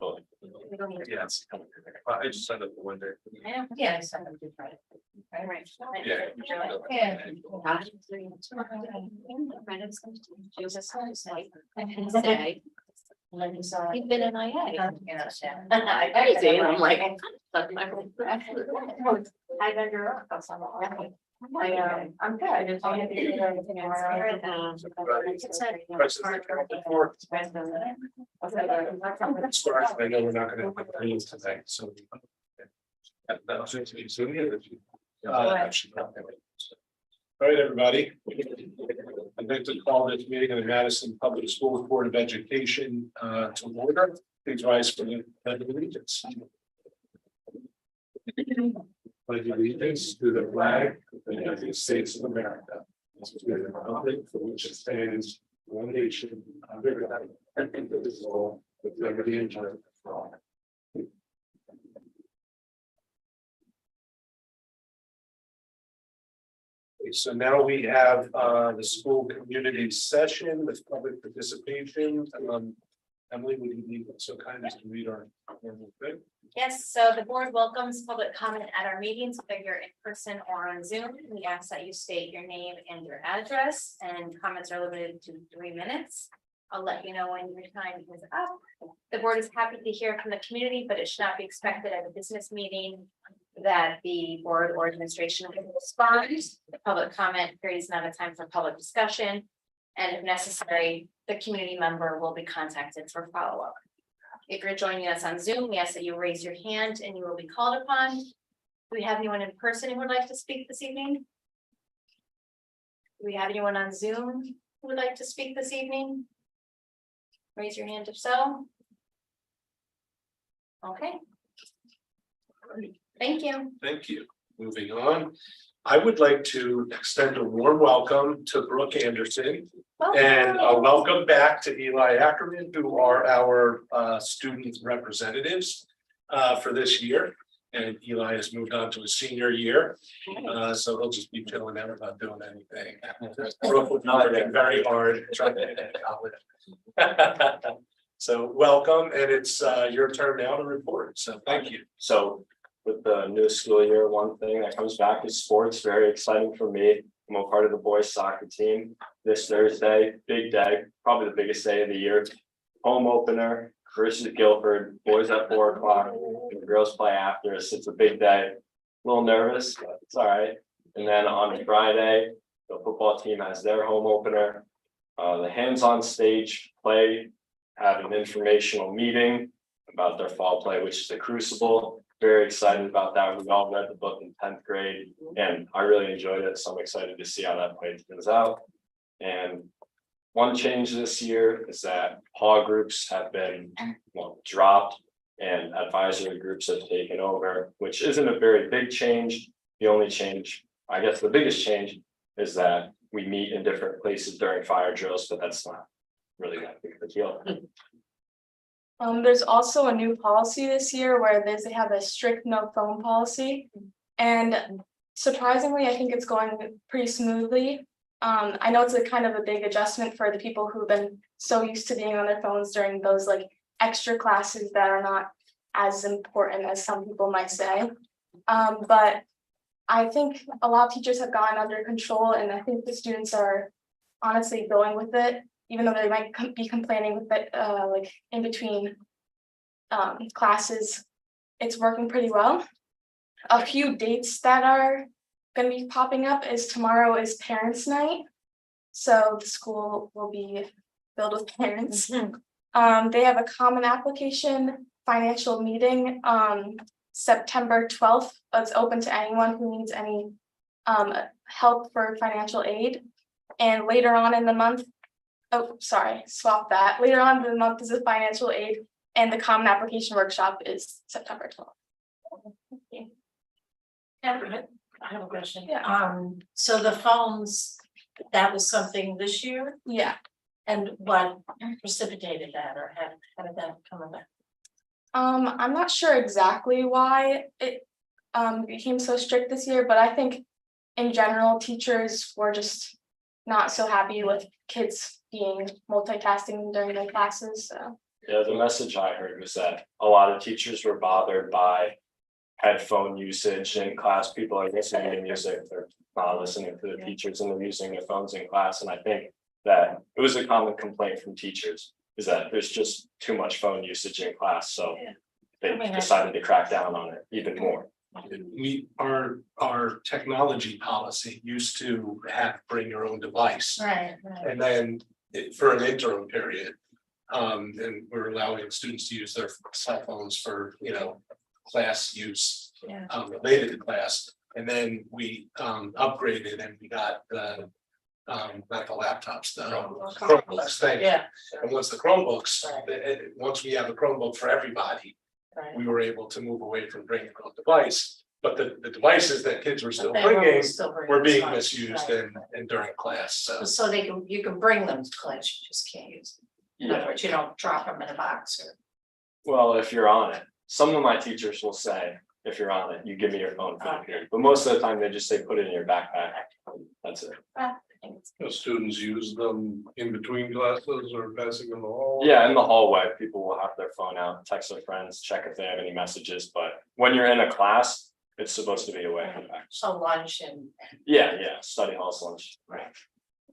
We don't need to- Yeah, I just signed up for one day. Yeah, I signed up to try it. Right. Yeah. You've been in IA. Crazy, and I'm like, I know you're up. That's not all right. I'm good. I just wanted to do everything in order. I know we're not gonna have meetings tonight, so. That was it. So, actually, not really. All right, everybody. I'd like to call this meeting of the Madison Public Schools Board of Education to order. Please rise for the pledge of allegiance. Pledge allegiance to the flag of the United States of America, and to the republic for which it stands, one nation, under God, indivisible, with liberty and justice for all. Okay, so now we have the school community session with public participation. Emily, would you be so kind as to read our normal thing? Yes, so the board welcomes public comment at our meetings, whether you're in person or on Zoom. We ask that you state your name and your address, and comments are limited to 3 minutes. I'll let you know when your time is up. The board is happy to hear from the community, but it should not be expected at a business meeting that the board or administration will respond. The public comment period is not a time for public discussion. And if necessary, the community member will be contacted for follow-up. If you're joining us on Zoom, we ask that you raise your hand and you will be called upon. Do we have anyone in person who would like to speak this evening? Do we have anyone on Zoom who would like to speak this evening? Raise your hand if so. Okay. Thank you. Thank you. Moving on. I would like to extend a warm welcome to Brooke Anderson and a welcome back to Eli Ackerman, who are our student representatives for this year. And Eli has moved on to his senior year, so he'll just be chilling out, not doing anything. Brooke was working very hard trying to get into college. So welcome, and it's your turn now to report. So thank you. So with the new school year, one thing that comes back is sports. Very exciting for me. I'm a part of the boys soccer team this Thursday. Big day, probably the biggest day of the year. Home opener versus Guilford. Boys at 4 o'clock. And the girls play after us. It's a big day. A little nervous, but it's all right. And then on Friday, the football team has their home opener. The hands-on stage play had an informational meeting about their fall play, which is the Crucible. Very excited about that. We all read the book in 10th grade and I really enjoyed it. So I'm excited to see how that play turns out. And one change this year is that PAW groups have been dropped and advisory groups have taken over, which isn't a very big change. The only change, I guess the biggest change, is that we meet in different places during fire drills, but that's not really that big of a deal. There's also a new policy this year where they have a strict no phone policy. And surprisingly, I think it's going pretty smoothly. I know it's a kind of a big adjustment for the people who've been so used to being on their phones during those like extra classes that are not as important as some people might say. But I think a lot of teachers have gotten under control, and I think the students are honestly going with it, even though they might be complaining with it like in between classes. It's working pretty well. A few dates that are going to be popping up is tomorrow is parents' night, so the school will be filled with parents. They have a common application financial meeting September 12th. It's open to anyone who needs any help for financial aid. And later on in the month, swap that. Later on in the month is a financial aid, and the common application workshop is September 12th. Yeah, I have a question. Yeah. So the phones, that was something this year, Yeah. and what precipitated that, or how did that come about? I'm not sure exactly why it became so strict this year, but I think in general, teachers were just not so happy with kids being multitasking during their classes. So Yeah, the message I heard was that a lot of teachers were bothered by headphone usage in class. People are listening to music, they're not listening to the teachers and they're using their phones in class. And I think that it was a common complaint from teachers is that there's just too much phone usage in class. So they decided to crack down on it even more. Our technology policy used to have bring your own device. Right. And then for an interim period. And we're allowing students to use their cell phones for, class use. Yeah. Related to class, and then we upgraded and we got the. Not the laptops, the Chromebooks thing. Yeah. And once the Chromebooks, Right. once we have a Chromebook for everybody, Right. we were able to move away from bringing our own device. But the devices that kids were still They were bringing still bringing were being stuff, misused right. and during class, so. So you can bring them to class, you just can't use them. In other Yeah, words, you don't drop them in a box or. well, if you're on it, some of my teachers will say, if you're on it, you give me your phone for the period, but most of the time they just say, put it in your backpack. That's it. The students use them in between classes or passing them all. Yeah, in the hallway, people will have their phone out, text their friends, check if they have any messages, but when you're in a class, it's supposed to be away from back. So lunch and. Yeah, study halls lunch. Okay.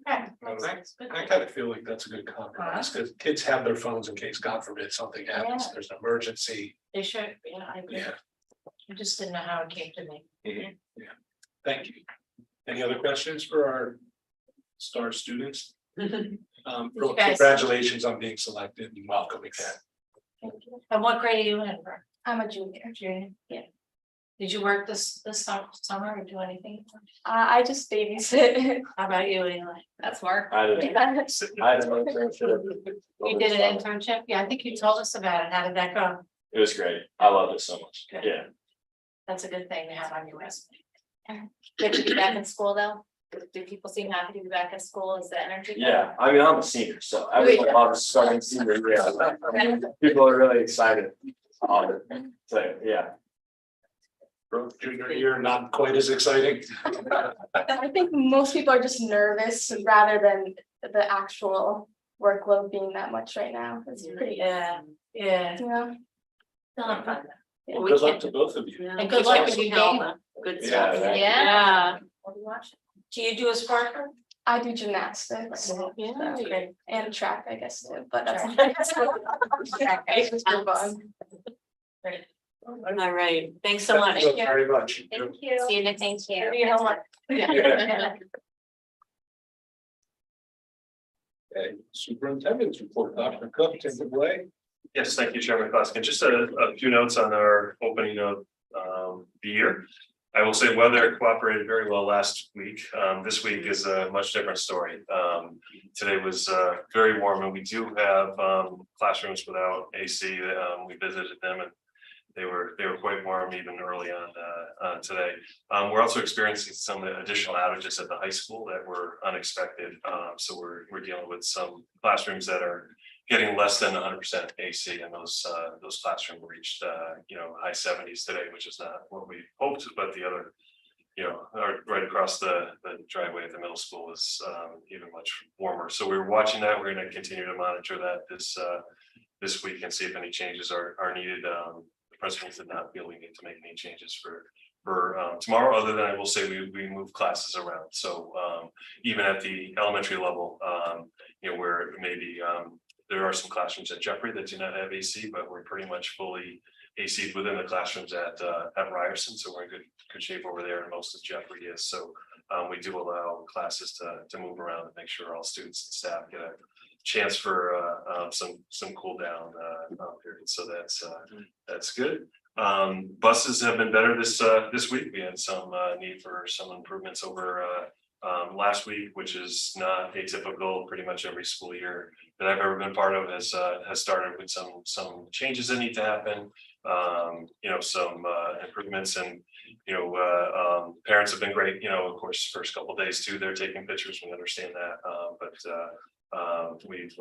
I kind of feel like that's a good compromise, because kids have their phones in case, God forbid, something happens, Yeah. there's an emergency, They should, I agree. yeah, I just didn't know how it came to me. thank you. Any other questions for our star students? Guys. Congratulations on being selected and welcome again. And what grade are you in, Brooke? I'm a junior. Junior? Yeah. Did you work this summer or do anything? I just babysit. How about you, Eli? That's Mark. I had an internship. You did an internship? Yeah, I think you told us about it. How did that go? It was great. I loved it so much. Good. Yeah, That's a good thing to have on your resume. Good to be back in school though. Do people seem happy to be back in school? Is the energy? good? yeah. I mean, I'm a senior, so everyone loves starting senior year. People are really excited. So, yeah. Junior year, not quite as exciting. I think most people are just nervous rather than the actual workload being that much right now. It's pretty, Yeah, yeah. yeah. Well, we Good luck can't- to both of you. And good luck with your game. Good Yeah, stuff. right. Yeah. What are you watching? Do you do a sport? I do gymnastics. Yeah, so- great. And track, I guess, too, but that's. Track. It's just for fun. All right, thanks so much. Thank you very much. Thank you. See you next time. Do your homework. Okay, superintendent's report, Dr. Cook, take it away. Yes, thank you, Chairman Klaskin. Just a few notes on our opening of the year. I will say weather cooperated very well last week. This week is a much different story. Today was very warm and we do have classrooms without AC. We visited them and they were quite warm even early on today. We're also experiencing some additional outages at the high school that were unexpected. So we're dealing with some classrooms that are getting less than 100% AC, and those classrooms reached high 70s today, which is not what we hoped, but the other right across the driveway at the middle school is even much warmer. So we're watching that. We're going to continue to monitor that this week and see if any changes are needed. The principals did not feel we need to make any changes for tomorrow, other than I will say we move classes around. So even at the elementary level, where maybe there are some classrooms at Jeffrey that do not have AC, but we're pretty much fully AC'd within the classrooms at Ryerson. So we're in good shape over there, and most of Jeffrey is. So we do allow classes to move around and make sure all students and staff get a chance for some cool down period. So that's good. Buses have been better this week. We had some need for some improvements over last week, which is not atypical. Pretty much every school year that I've ever been part of has started with some changes that need to happen. Some improvements, and parents have been great. Of course, first couple of days too, they're taking pictures. We understand that, but we've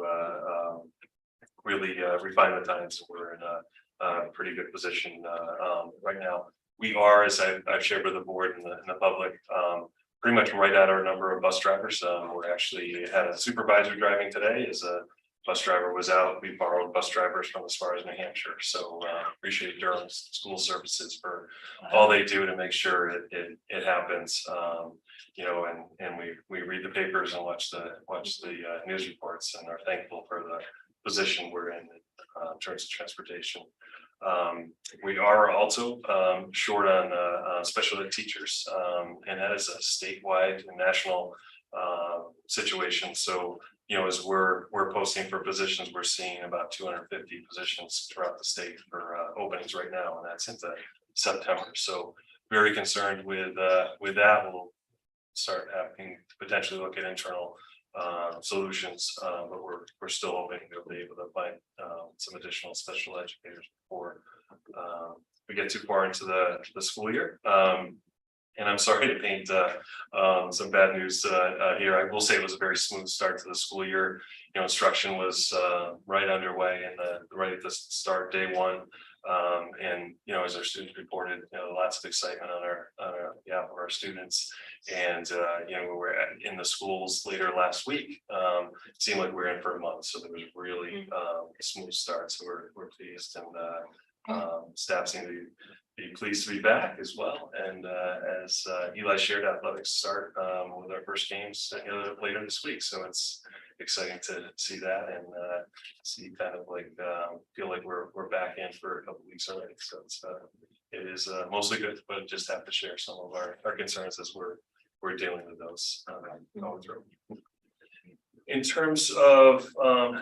really refined the times. We're in a pretty good position right now. We are, as I've shared with the board and the public, pretty much right at our number of bus drivers. We're actually had a supervisor driving today as a bus driver was out. We borrowed bus drivers from as far as New Hampshire, so appreciate Durham's school services for all they do to make sure it happens. You know, and we read the papers and watch the news reports and are thankful for the position we're in terms of transportation. We are also short on special ed teachers, and that is a statewide and national situation. So, you know, as we're posting for positions, we're seeing about 250 positions throughout the state for openings right now, and that's into September. So very concerned with that. We'll start having to potentially look at internal solutions, but we're still hoping to be able to find some additional special educators before we get too far into the school year. And I'm sorry to paint some bad news here. I will say it was a very smooth start to the school year. You know, instruction was right underway and right at the start, day one. And you know, as our students reported, you know, lots of excitement on our behalf of our students. And you know, we were in the schools later last week. It seemed like we were in for a month, so there was really a smooth start. So we're pleased, and staff seem to be pleased to be back as well. And as Eli shared, athletics start with our first games later this week. So it's exciting to see that and see kind of like feel like we're back in for a couple of weeks already. So it is mostly good, but just have to share some of our concerns as we're dealing with those going through. In terms of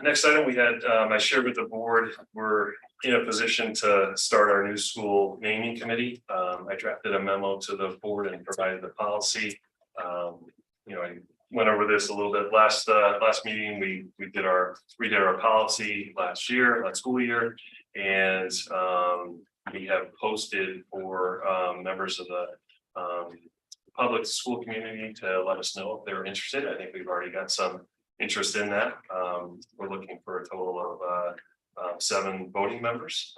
next item, we had I shared with the board, we're in a position to start our new school naming committee. I drafted a memo to the board and provided the policy. You know, I went over this a little bit last meeting. We redid our policy last school year, and we have posted for members of the public school community to let us know if they're interested. I think we've already got some interest in that. We're looking for a total of 7 voting members.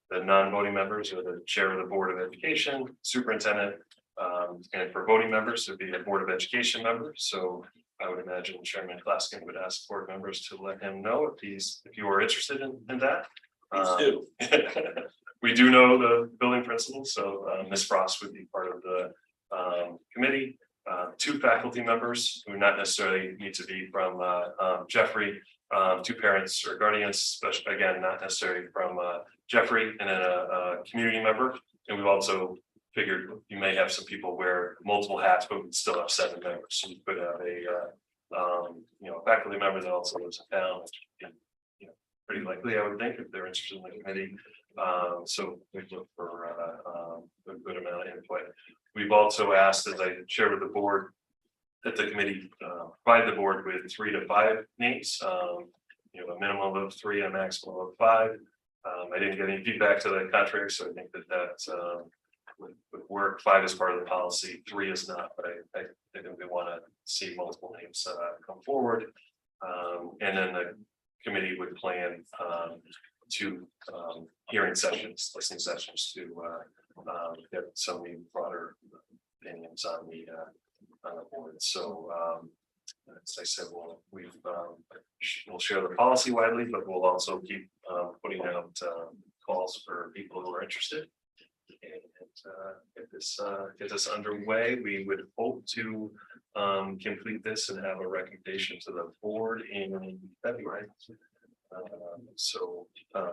The non-voting members are the chair of the Board of Education, superintendent, and for voting members, it'd be a Board of Education member. So I would imagine Chairman Klaskin would ask board members to let him know if you are interested in that. Please do. We do know the building principal, so Ms. Frost would be part of the committee. 2 faculty members who not necessarily need to be from Jeffrey, 2 parents or guardians, especially again, not necessarily from Jeffrey, and then a community member. And we've also figured you may have some people wear multiple hats, but we still have 7 members. So we could have a faculty member that also lives in town, which would be pretty likely, I would think, if they're interested in the committee. So we look for a good amount of input. We've also asked, as I shared with the board, that the committee provide the board with 3 to 5 names. A minimum of 3 and a maximum of 5. I didn't get any feedback to the contrary, so I think that would work. 5 is part of the policy, 3 is not, but I think we want to see multiple names come forward. And then the committee would plan 2 hearing sessions, listening sessions to get some of the broader opinions on the board. So as I said, we'll share the policy widely, but we'll also keep putting out calls for people who are interested. And get this underway. We would hope to complete this and have a recommendation to the board in February.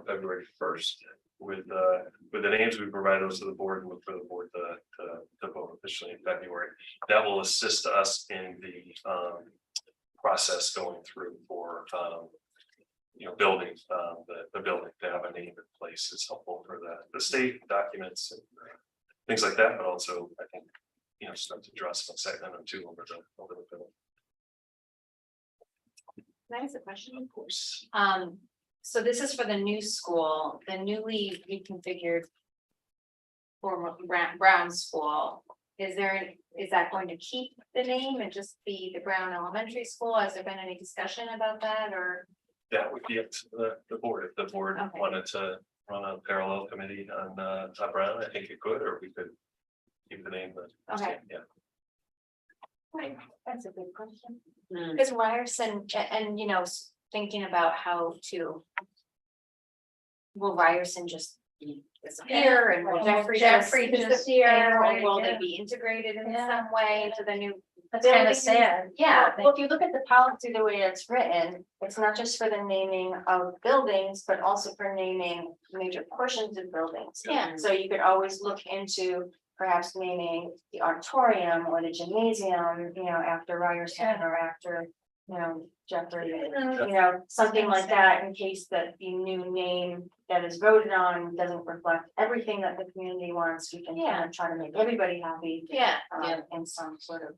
February 1st, with the names, we provide those to the board and look for the board to vote officially in February. That will assist us in the process going through for building the building. To have a name in place is helpful for the state documents and things like that, but also I think start to draw some excitement too over the building. Can I ask a question? Of course. So this is for the new school, the newly reconfigured former Brown School. Is that going to keep the name and just be the Brown Elementary School? Has there been any discussion about that, or? That would be up to the board. If the board wanted to run a parallel committee on Brown, I think it could, or we could keep the name. Okay. Yeah. Right, that's a good question. Because Ryerson and thinking about how to. Will Ryerson just disappear and will Jeffrey Jeffrey just disappear, disappear, or right, will they yeah. be integrated in Yeah. some way to the new? That's kind building? of sad. Yeah, well, if you look at the policy, the way it's written, it's not just for the naming of buildings, but also for naming major portions of buildings. Yeah. So you could always look into perhaps naming the auditorium or the gymnasium, after Ryerson or after, Jeffrey. Something like that in case that the new name that is voted on doesn't reflect everything that the community wants. We can kind of try to make everybody happy. Yeah. In some sort of.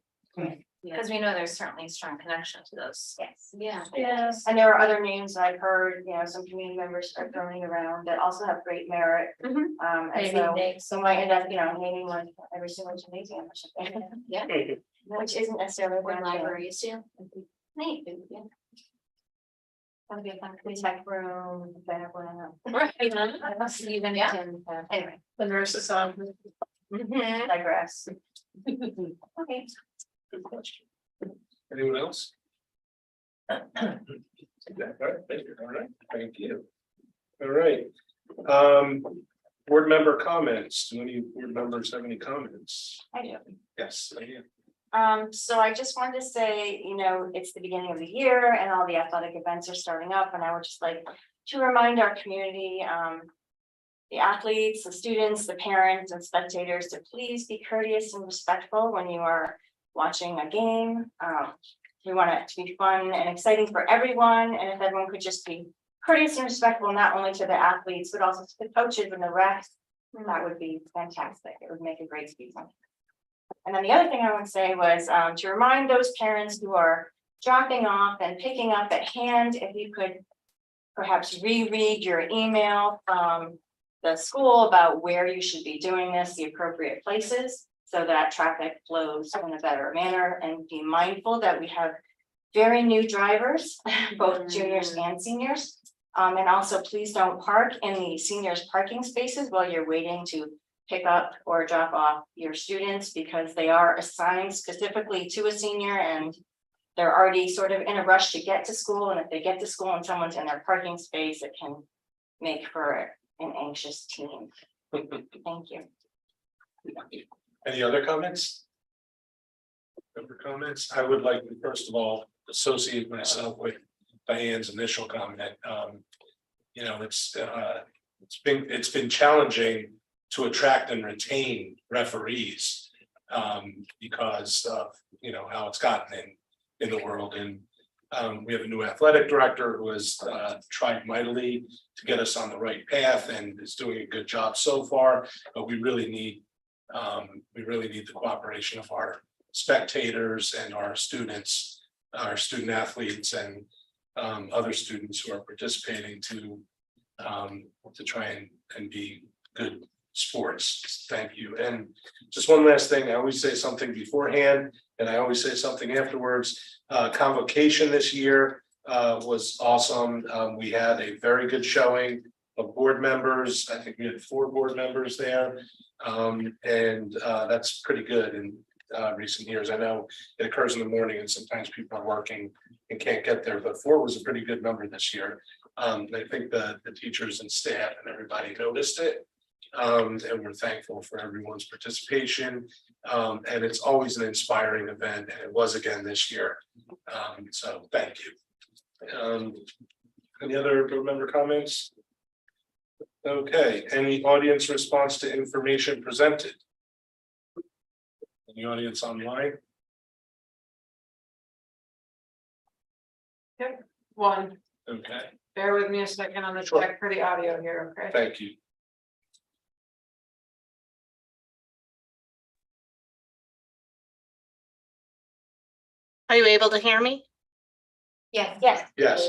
Because we know there's certainly a strong connection to those. Yes. Yeah. Yes. And there are other names that I've heard, some community members are throwing around that also have great merit. Mhm. And Maybe so, names. so might end up, naming like every single gymnasium or something. Yeah. Which isn't necessarily. a Or bad thing. libraries too. Neat. Yeah. That'd be a fun, tech room, better one. Right. Even, yeah. Anyway, The nurses on. digress. Okay. Good question. Anyone else? All right, thank you. All right. Board member comments. Do any board members have any comments? I do. Yes, I do. So I just wanted to say, it's the beginning of the year and all the athletic events are starting up, and I would just like to remind our community, the athletes, the students, the parents and spectators to please be courteous and respectful when you are watching a game. We want it to be fun and exciting for everyone, and if everyone could just be courteous and respectful, not only to the athletes, but also to the coaches and the refs, that would be fantastic. It would make a great season. And then the other thing I would say was to remind those parents who are dropping off and picking up at hand, if you could perhaps reread your email from the school about where you should be doing this, the appropriate places, so that traffic flows in a better manner, and be mindful that we have very new drivers, both juniors and seniors. And also please don't park in the seniors parking spaces while you're waiting to pick up or drop off your students, because they are assigned specifically to a senior and they're already sort of in a rush to get to school. And if they get to school and someone's in their parking space, it can make for an anxious team. Thank you. Any other comments? Member comments? I would like to first of all associate myself with Diane's initial comment. It's been challenging to attract and retain referees because of how it's gotten in the world. And we have a new athletic director who has tried mightily to get us on the right path and is doing a good job so far, but we really need the cooperation of our spectators and our students, our student athletes, and other students who are participating to try and be good sports. Thank you. And just one last thing, I always say something beforehand and I always say something afterwards. Convocation this year was awesome. We had a very good showing of board members. I think we had 4 board members there. And that's pretty good in recent years. I know it occurs in the morning and sometimes people are working and can't get there, but 4 was a pretty good number this year. I think the teachers and staff and everybody noticed it. And we're thankful for everyone's participation. And it's always an inspiring event, and it was again this year. So thank you. Any other board member comments? Okay, any audience response to information presented? Any audience online? One, Okay, bear with me a second on the Sure. check for the audio here, okay? thank you. Are you able to hear me? Yes. Yes. Yes,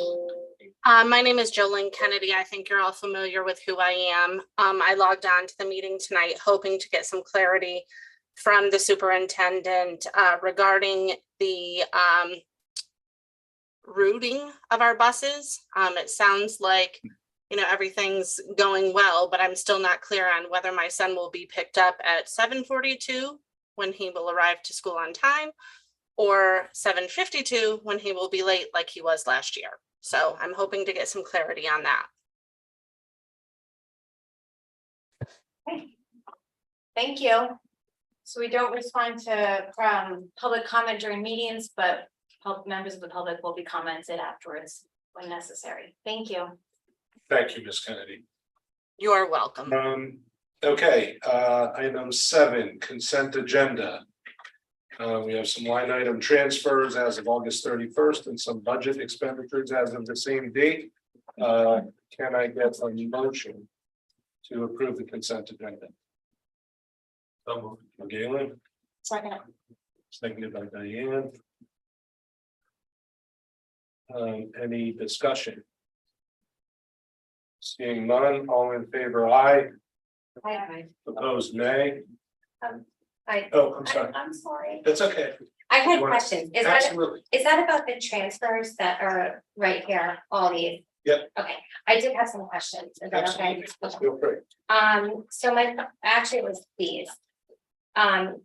My name is Jolene Kennedy. I think you're all familiar with who I am. I logged on to the meeting tonight hoping to get some clarity from the superintendent regarding the routing of our buses. It sounds like, everything's going well, but I'm still not clear on whether my son will be picked up at 7:42 when he will arrive to school on time, or 7:52 when he will be late like he was last year. So I'm hoping to get some clarity on that. Thank you. So we don't respond to public comment during meetings, but members of the public will be commented afterwards when necessary. Thank you. Thank you, Ms. Kennedy. You are welcome. Okay, item 7, consent agenda. We have some line item transfers as of August 31st and some budget expenditures as of the same date. Can I get a motion to approve the consent agenda? Galen, Second. seconded by Diane. Any discussion? Seeing none, all in favor, aye. Opposed, nay. Oh, I'm sorry. I'm sorry. That's okay. I had What? questions. Absolutely. Is that about the transfers that are right here, all these? Yep. Okay, I did have some questions. Is that okay? Absolutely. Feel free. So actually it was these.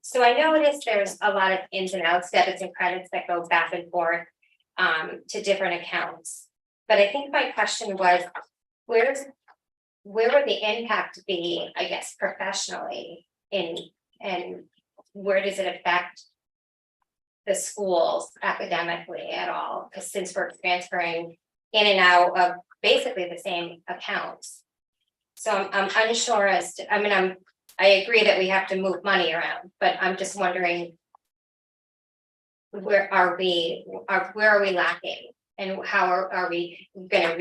So I noticed there's a lot of ins and outs, debits and credits that go back and forth to different accounts. But I think my question was, where would the impact be, I guess, professionally and where does it affect the schools academically at all? Because since we're transferring in and out of basically the same accounts. So I'm unsure as to, I agree that we have to move money around, but I'm just wondering. Where are we lacking? And how are we gonna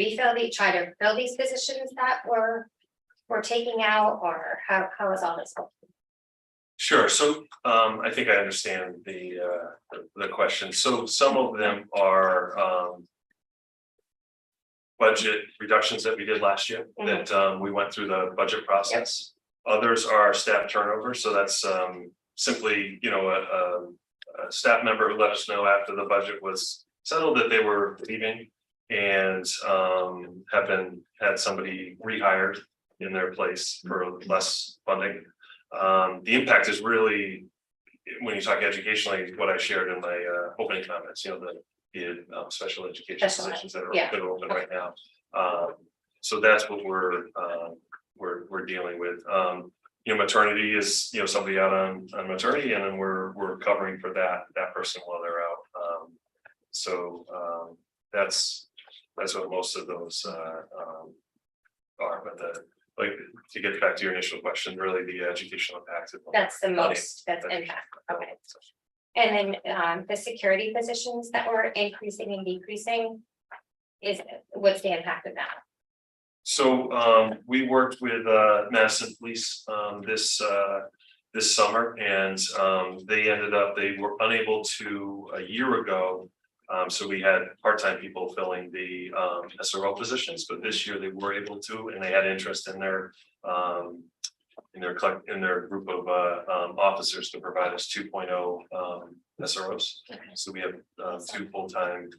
try to fill these positions that we're taking out, or how is all this going? Sure, so I think I understand the question. So some of them are budget reductions that we did last year that we went through the budget process. Others are staff turnover, so that's simply, a staff member who let us know after the budget was settled that they were leaving and had somebody rehired in their place for less funding. The impact is really, when you talk educationally, what I shared in my opening comments, the special education positions that are open right now. So that's what we're dealing with. Maternity is, somebody out on maternity, and then we're covering for that person while they're out. So that's what most of those are. But to get back to your initial question, really the educational impact. That's the most, that's impact, okay. And then the security positions that were increasing and decreasing, what's the impact of that? So we worked with Madison Police this summer, and they were unable to a year ago. So we had part-time people filling the SRO positions, but this year they were able to, and they had interest in their group of officers to provide us 2.0 SROs. So we have 2 full-time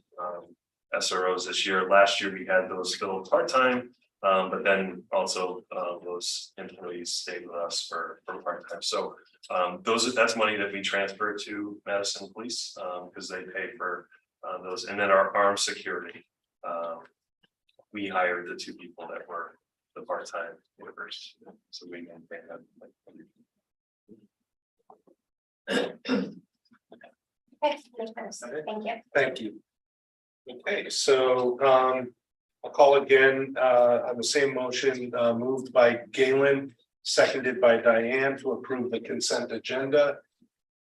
SROs this year. Last year we had those filled part-time, but then also those employees stayed with us for part-time. So that's money that we transfer to Madison Police because they pay for those. And then our armed security, we hired the 2 people that were the part-time workers, so we can pay them. Okay, makes sense. Thank you. Thank you. Okay, so I'll call again on the same motion, moved by Galen, seconded by Diane to approve the consent agenda.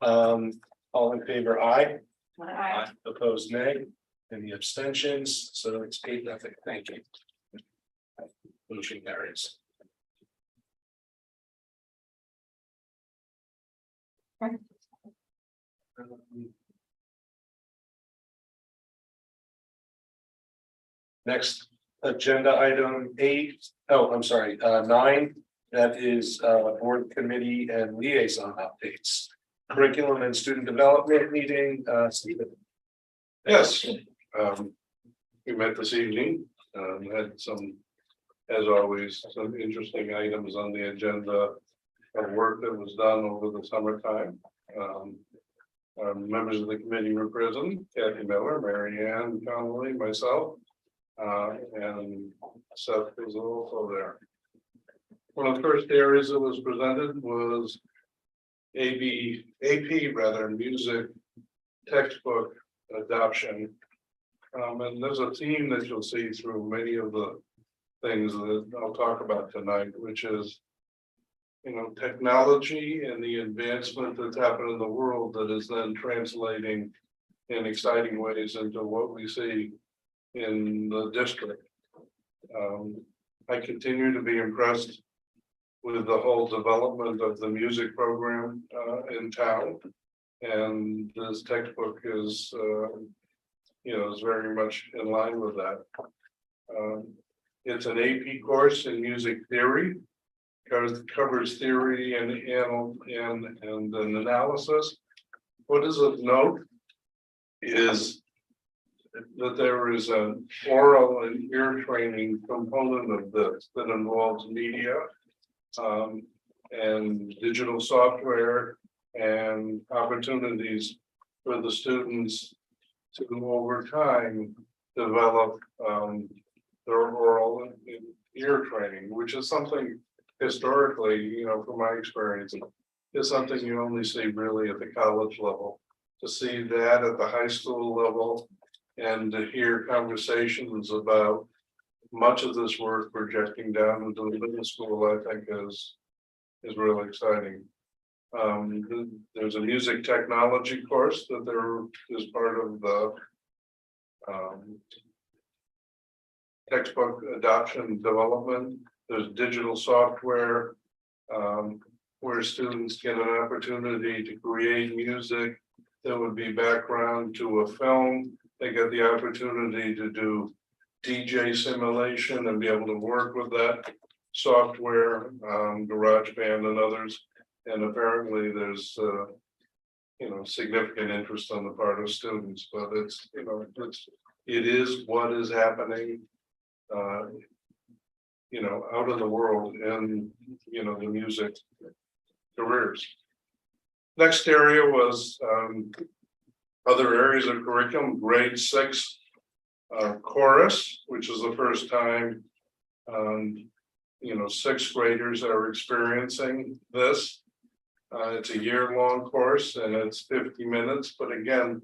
All in favor, aye. Aye. Opposed, nay. Any abstentions? So it's 8-0. Thank you. Motion carries. Next agenda item 8. Oh, I'm sorry, 9. That is board committee and liaison updates. Curriculum and student development meeting, Stephen. Yes, we met this evening, had some, as always, some interesting items on the agenda of work that was done over the summertime. Members of the committee were present, Kathy Miller, Mary Ann Connolly, myself, and Seth was also there. One of the first areas that was presented was AP rather, music textbook adoption. And there's a theme that you'll see through many of the things that I'll talk about tonight, which is, technology and the advancement that's happened in the world that is then translating in exciting ways into what we see in the district. I continue to be impressed with the whole development of the music program in town. And this textbook is, is very much in line with that. It's an AP course in music theory, covers theory and an analysis. What is of note is that there is an oral and ear training component of this that involves media and digital software and opportunities for the students to over time develop their oral and ear training, which is something historically, from my experience, is something you only see really at the college level. To see that at the high school level and to hear conversations about much of this work projecting down into the middle school, I think is really exciting. There's a music technology course that there is part of the textbook adoption development. There's digital software where students get an opportunity to create music that would be background to a film. They get the opportunity to do DJ simulation and be able to work with that software, GarageBand and others. And apparently there's significant interest on the part of students, but it is what is happening out in the world and the music careers. Next area was other areas of curriculum, grade 6 chorus, which is the first time sixth graders are experiencing this. It's a year-long course and it's 50 minutes, but again,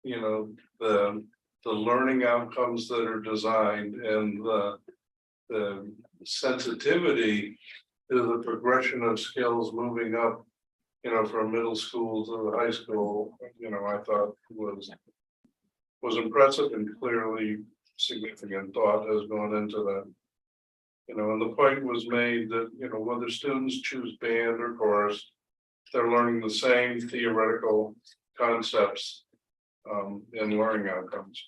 the learning outcomes that are designed and the sensitivity to the progression of skills moving up, from middle school to the high school, I thought was impressive and clearly significant thought has gone into that. And the point was made that, whether students choose band or chorus, they're learning the same theoretical concepts and learning outcomes.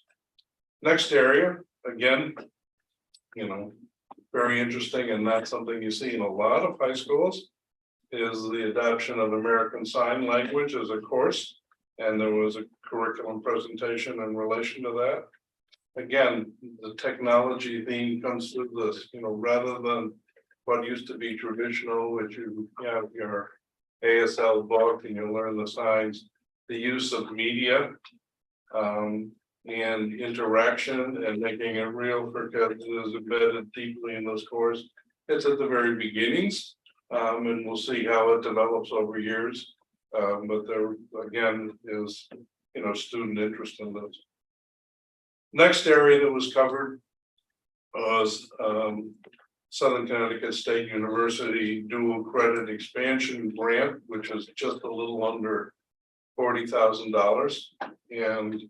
Next area, again, very interesting, and that's something you see in a lot of high schools, is the adoption of American Sign Language as a course. And there was a curriculum presentation in relation to that. Again, the technology theme comes through this, rather than what used to be traditional, which you have your ASL book and you learn the signs, the use of media and interaction and making it real for kids is embedded deeply in this course. It's at the very beginnings, and we'll see how it develops over years. But there again is student interest in this. Next area that was covered was Southern Connecticut State University dual credit expansion grant, which is just a little under $40,000. And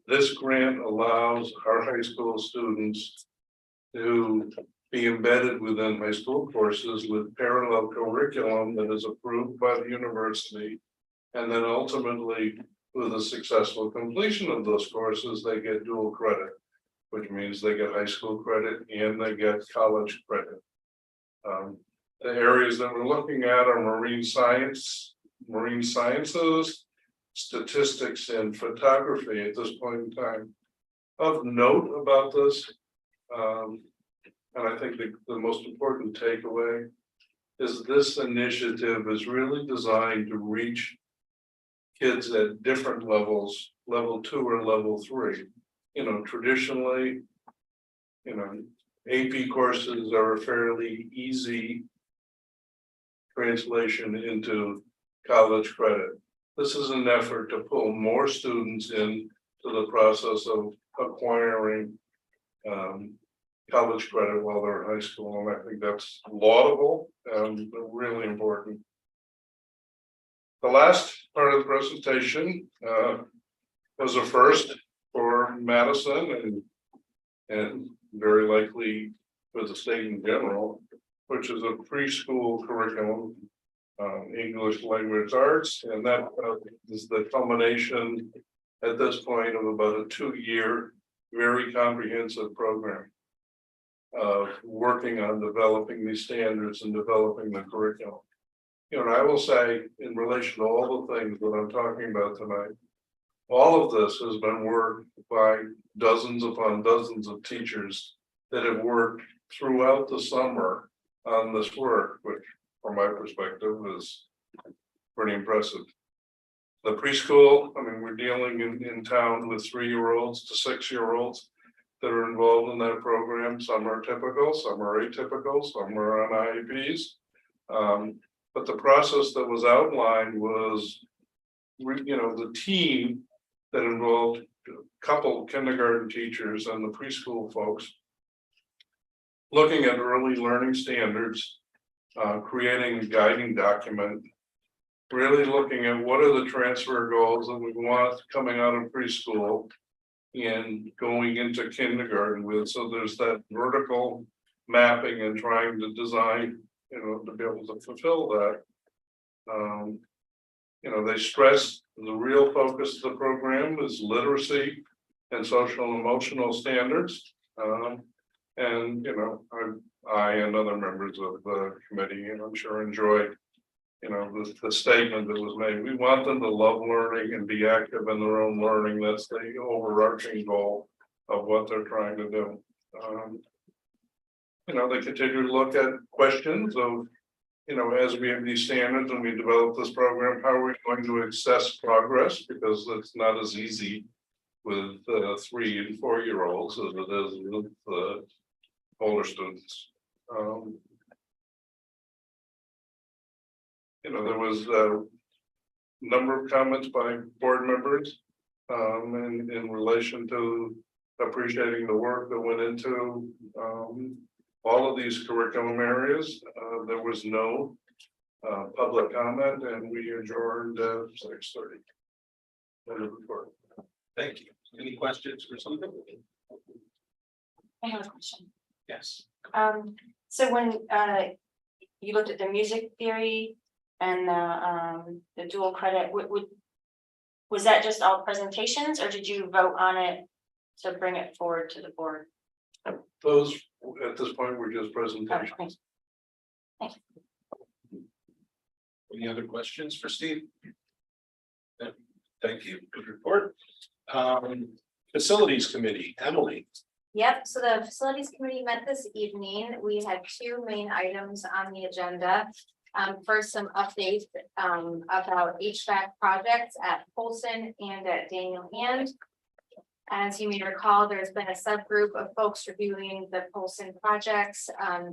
this grant allows our high school students to be embedded within high school courses with parallel curriculum that is approved by the university. And then ultimately, with a successful completion of those courses, they get dual credit, which means they get high school credit and they get college credit. The areas that we're looking at are marine sciences, statistics, and photography at this point in time. Of note about this, and I think the most important takeaway is this initiative is really designed to reach kids at different levels, level 2 or level 3. You know, traditionally, you know, AP courses are a fairly easy translation into college credit. This is an effort to pull more students in to the process of acquiring college credit while they're in high school, and I think that's laudable and really important. The last part of the presentation was a first for Madison and very likely for the state in general, which is a preschool curriculum, English language arts, and that is the culmination at this point of about a 2-year, very comprehensive program of working on developing these standards and developing the curriculum. You know, and I will say, in relation to all the things that I'm talking about tonight, all of this has been worked by dozens upon dozens of teachers that have worked throughout the summer on this work, which from my perspective is pretty impressive. The preschool, I mean, we're dealing in town with 3-year-olds to 6-year-olds that are involved in that program. Some are typical, some are atypical, some are on IEPs. But the process that was outlined was, you know, the team that involved a couple kindergarten teachers and the preschool folks looking at early learning standards, creating a guiding document, really looking at what are the transfer goals that we want coming out of preschool and going into kindergarten with. So there's that vertical mapping and trying to design, you know, to be able to fulfill that. You know, they stress the real focus of the program is literacy and social and emotional standards. And, you know, I and other members of the committee, and I'm sure enjoyed, you know, the statement that was made. We want them to love learning and be active in their own learning. That's the overarching goal of what they're trying to do. You know, they continue to look at questions of, you know, as we have these standards and we develop this program, how are we going to assess progress? Because it's not as easy with 3 and 4-year-olds as it is with older students. You know, there was a number of comments by board members in relation to appreciating the work that went into all of these curriculum areas. There was no public comment, and we adjourned at 6:30. Thank you. Any questions for something? I have a question. Yes. So when you looked at the music theory and the dual credit, was that just all presentations, or did you vote on it to bring it forward to the board? Those at this point were just presentations. Any other questions for Steve? No. Thank you. Good report. Facilities committee, Emily. Yep, so the facilities committee met this evening. We had 2 main items on the agenda. First, some updates about HVAC projects at Polson and at Daniel Hand. As you may recall, there's been a subgroup of folks reviewing the Polson projects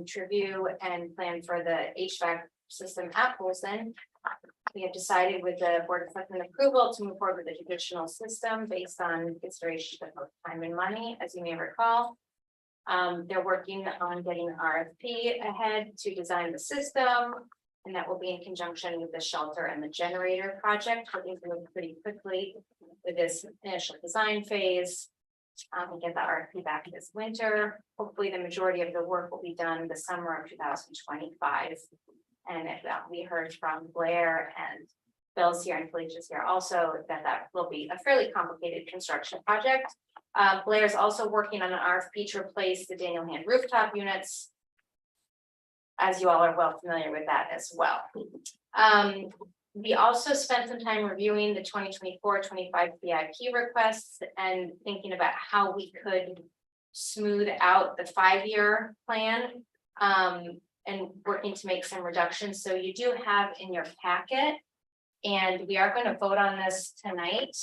to review and plan for the HVAC system at Polson. We have decided with the board of selectmen approval to move forward with the traditional system based on consideration of both time and money, as you may recall. They're working on getting an RFP ahead to design the system, and that will be in conjunction with the shelter and the generator project. We're going to move pretty quickly with this initial design phase. We'll get the RFP back this winter. Hopefully, the majority of the work will be done the summer of 2025. And we heard from Blair and Bill's here and Felicia's here also that will be a fairly complicated construction project. Blair's also working on an RFP to replace the Daniel Hand rooftop units. As you all are well familiar with that as well. We also spent some time reviewing the 2024-25 BIP requests and thinking about how we could smooth out the 5-year plan. And working to make some reductions. So you do have in your packet And we are going to vote on this tonight.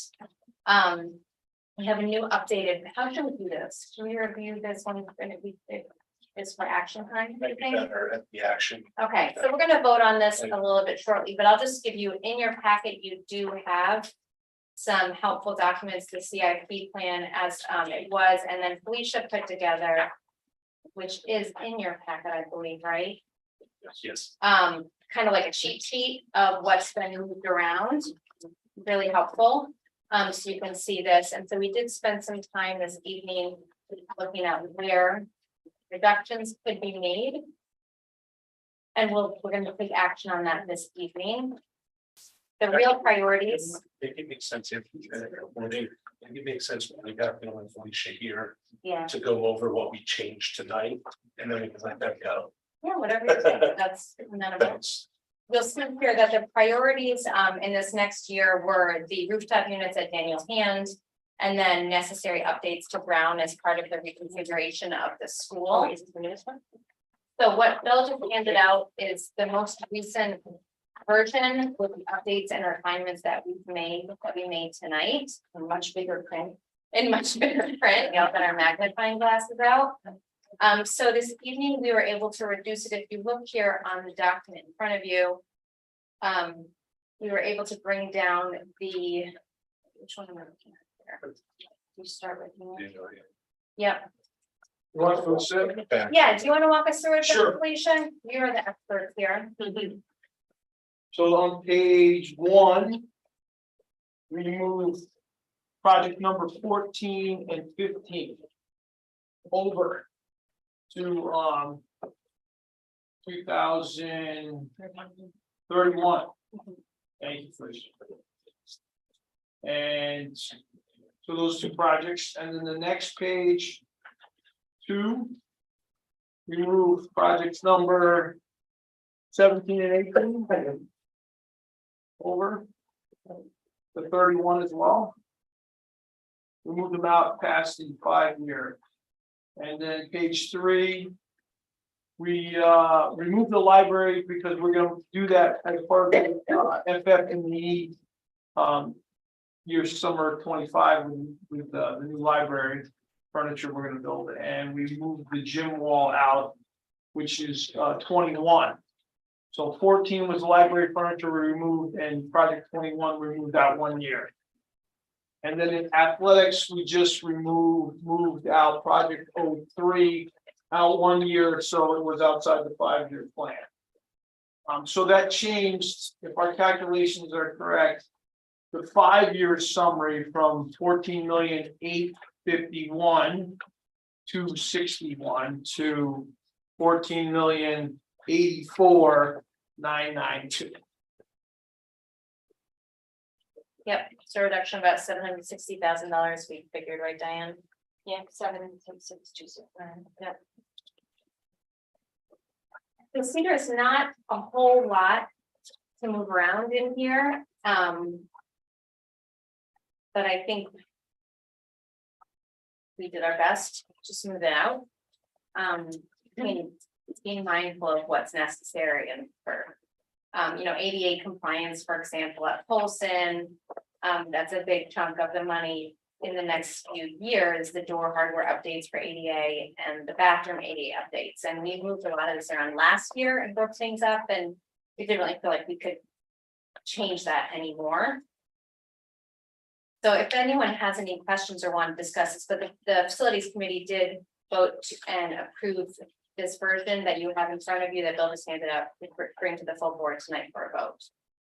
We have a new updated, how should we do this? Should we review this one? It's for action time, I Maybe think. better at the action. Okay, so we're gonna vote on this a little bit shortly, but I'll just give you, in your packet, you do have some helpful documents, the CIP plan as it was, and then Felicia put together, which is in your packet, I believe, right? Yes. Kind of like a cheat sheet of what's been moved around, really helpful. So you can see this, and so we did spend some time this evening looking at where reductions could be made. And we're gonna take action on that this evening. The real priorities, It makes sense if, it makes sense when we got Bill and Felicia here yeah, to go over what we changed tonight, and then we can let that go. yeah, whatever you think, that's none of it. Thanks. You'll see here that the priorities in this next year were the rooftop units at Daniel Hand. And then necessary updates to Brown as part of the reconfiguration of the school. Is it the newest one? So what Bill just handed out is the most recent version with the updates and refinements that we made tonight. A much bigger print. In much bigger print, than our magnifying glasses out. So this evening, we were able to reduce it. If you look here on the document in front of you. We were able to bring down the, which one am I looking at here? You start with me. Yep, You want to sit? Back. yeah, do you want to walk us through it, Sure. Felicia? You're the expert here. So on page 1. We move project number 14 and 15. Over. To 2031. Thank you, Felicia. And so those two projects, and then the next page. 2. We move projects number 17 and 18. Over. The 31 as well. We moved them out past the 5-year. And then page 3. We removed the library because we're gonna do that as part of FF&E. Year summer 25 with the new library furniture we're gonna build, and we moved the gym wall out, which is 21. So 14 was the library furniture we removed, and project 21 we moved out 1 year. And then in athletics, we just moved out project 03 out 1 year, so it was outside the 5-year plan. So that changed, if our calculations are correct, the 5-year summary from 14,851,261 to 14,084,992. Yep, so reduction about $760,000, we figured, right, Diane? Yeah, 76626. Yep. The Cedar is not a whole lot to move around in here, but I think we did our best to smooth it out. I mean, being mindful of what's necessary and for, ADA compliance, for example, at Polson, that's a big chunk of the money in the next few years, the door hardware updates for ADA and the bathroom ADA updates. And we moved a lot of this around last year and broke things up, and we didn't really feel like we could change that anymore. So if anyone has any questions or want to discuss this, but the facilities committee did vote and approve this version that you have in front of you that Bill just handed out, to bring to the full board tonight for a vote.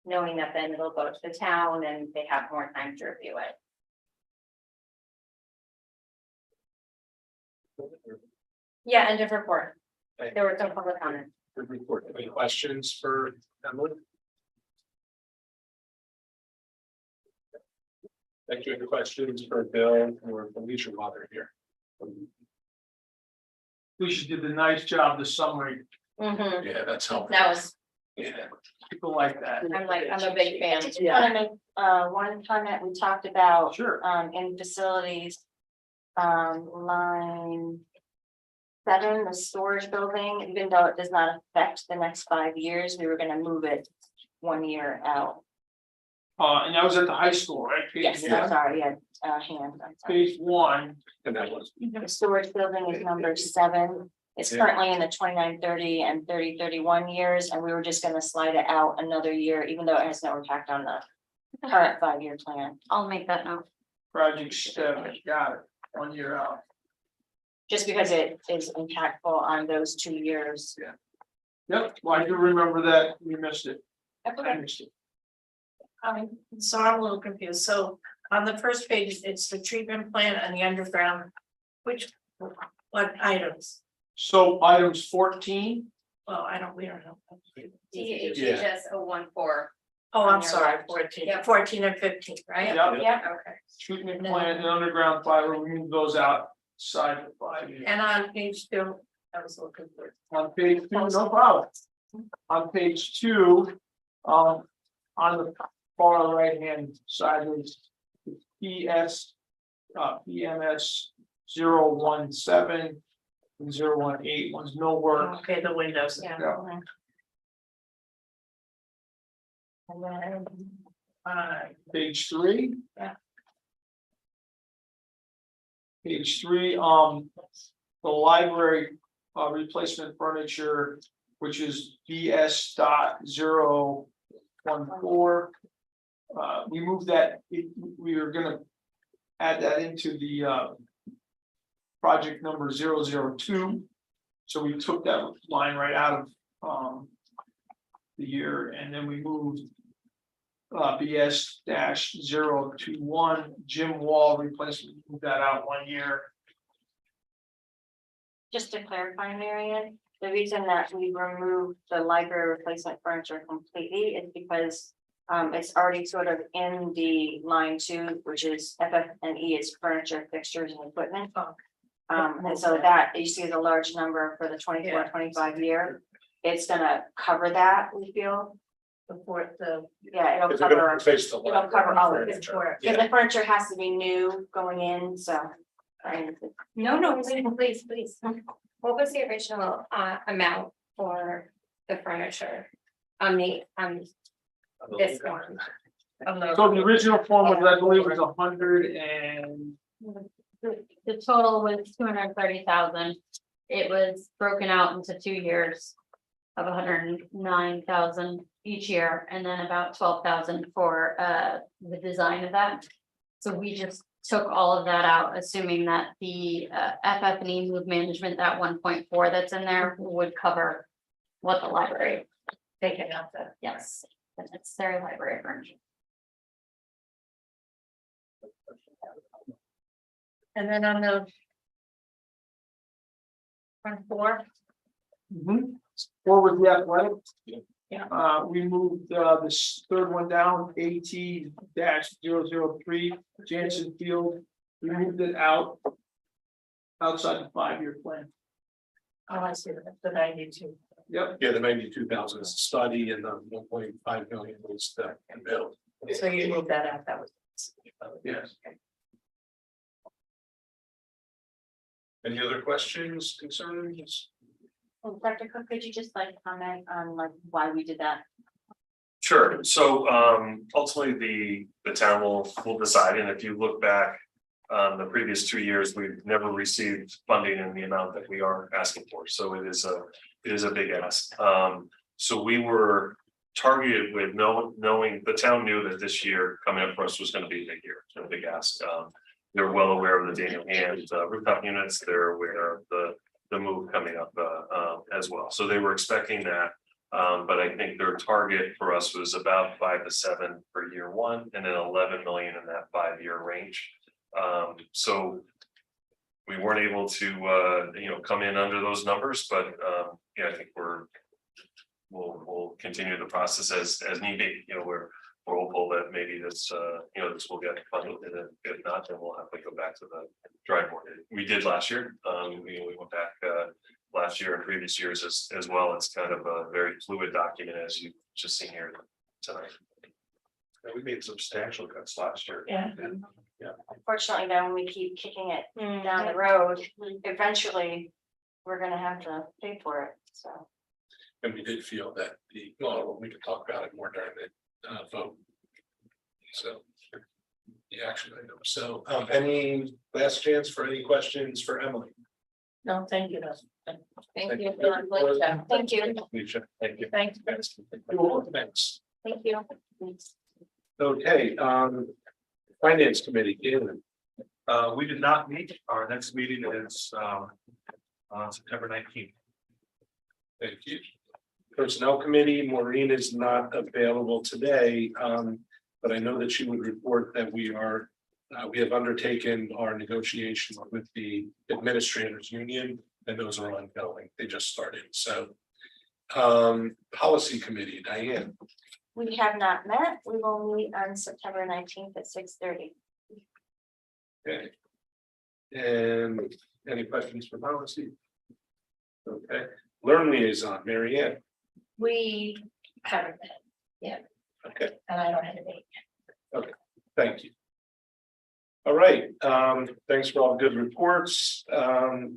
Knowing that then it'll go to the town and they have more time to review it. Yeah, end of report. There were no public comment. Good report. Any questions for Emily? Thank you. Any questions for Bill or Felicia while they're here? Felicia did a nice job, the summary, Mhm. Yeah, that's helpful. That was, Yeah. people like that. I'm a big fan. I just want to make one comment. We talked about Sure. in facilities. Line 7, the storage building, even though it does not affect the next 5 years, we were gonna move it 1 year out. And that was at the high school, right? Page Yes, one? I'm sorry, yeah, hand. I'm sorry. Page one, And that was, The storage building is number 7. It's Yeah. currently in the 29-30 and 30-31 years, and we were just gonna slide it out another year, even though it has no impact on the current 5-year plan. I'll make that note. project 7, got it, 1 year out. Just because it is impactful on those 2 years. Yep, well, I do remember that, we missed it. I missed it. So I'm a little confused. So on the first page, it's the treatment plant and the underground. What items? So items 14, Well, we don't know. DHHS 014. Oh, On I'm your sorry, left. 14. Yep. 14 and 15, right? Yep. Yeah, Okay. treatment plant and underground fiber, we move those outside the 5 years. And on page 2, I was looking for. On page 2, no problem. On page 2, on the far right hand side is PS, PMS 017 and 018, one's no work. Okay, the windows. Yeah. Yeah. And then, Page 3. Yeah. Page 3, the library, replacement furniture, which is BS.014. We moved that, we were gonna add that into the, project number 002. So we took that line right out of, the year, and then we moved BS-021 gym wall replacement, move that out 1 year. just to clarify, Marion, the reason that we removed the library replacement furniture completely is because it's already sort of in the line 2, which is FF&E is furniture, fixtures and equipment. And so that you see the large number for the 24-25 year. It's gonna cover that, we feel. before the. Yeah, it'll if we're gonna cover, replace the. it'll cover all of it. furniture. Because the furniture has to be new going in, so. No, please. What was the original amount for the furniture? On this one? So the original form was, I believe, was 100 and The total was 230,000. It was broken out into 2 years of 109,000 each year, and then about 12,000 for the design of that. So we just took all of that out, assuming that the FF&E move management, that 1.4 that's in there would cover what the library. They can have to, yes, the necessary library furniture. And then on the. Front floor, Or with the athletic. Yeah. We moved this third one down, AT-003 Jansen Field. We moved it out. Outside the 5-year plan. oh, I see, the 92. Yep, Yeah, the 92,000 is the study and the 1.5 million was the build. So you moved that out, that was. yes. Any other questions, concerns? Well, Dr. Cook, could you just comment on why we did that? Sure, so ultimately the town will decide, and if you look back. The previous 2 years, we've never received funding in the amount that we are asking for, so it is a big ask. So we were targeted with knowing the town knew that this year coming up for us was gonna be a big year, a big ask. They're well aware of the Daniel Hand rooftop units, they're aware of the move coming up as well, so they were expecting that. But I think their target for us was about 5 to 7 for year 1, and then 11 million in that 5-year range. So we weren't able to, come in under those numbers, but, I think we'll continue the process as need be, we're hopeful that maybe this, this will get funded, and then if not, then we'll have to go back to the drawing board. We did last year, we went back, last year and previous years as well. It's kind of a very fluid document, as you just seen here tonight. Yeah, we made substantial cuts last year. Yeah. Unfortunately, though, when we keep kicking it down the road, eventually we're gonna have to pay for it, so. And we did feel that we could talk about it more during the vote. So. The action item. So any last chance for any questions for Emily? No, thank you. Thank you. Thank you. Alicia, thank you. Thanks. Thanks. Thank you. Okay, Finance Committee, Galen. We did not meet. Our next meeting is on September 19th. Thank you. Personnel Committee, Maureen is not available today, but I know that she would report that we have undertaken our negotiation with the Administrators Union, and those are ongoing. They just started, so. Policy Committee, Diane. We have not met. We will meet on September 19th at 6:30. Okay. And any questions for policy? Okay, Learn Liaison, Mary Ann. We haven't met, Okay, and I don't have a date. thank you. All right, thanks for all the good reports.